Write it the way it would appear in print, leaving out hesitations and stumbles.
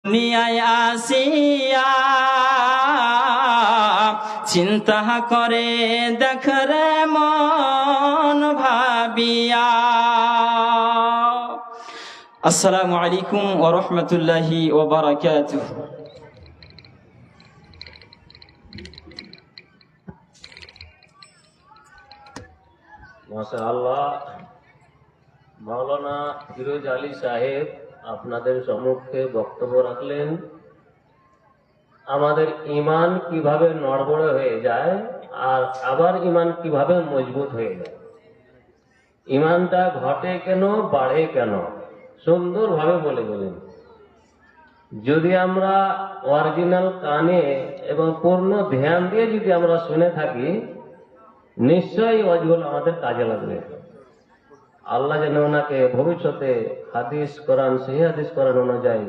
দুনিয়ায় আসিয়া চিন্তা করে দেখরে মন ভাবিয়া। আসসালামু আলাইকুম ওয়া রাহমাতুল্লাহি ওয়া বারাকাতুহু। মাশাআল্লাহ, মাওলানা ফিরোজ আলী সাহেব আপনাদের সম্মুখে বক্তব্য রাখলেন। আমাদের ঈমান কিভাবে নড়বড়ে হয়ে যায় আর আবার ঈমান কিভাবে মজবুত হয়ে যায়, ঈমানটা ঘটে কেন, বাড়ে কেন, সুন্দরভাবে বলে গেলেন। যদি আমরা অরিজিনাল কানে এবং পূর্ণ ধ্যান দিয়ে যদি আমরা শুনে থাকি, নিশ্চয়ই ওয়াজগুলো আমাদের কাজে লাগবে। আল্লাহ যেন ওনাকে ভবিষ্যতে হাদিস কোরআন, সহিহ হাদিস কোরআন অনুযায়ী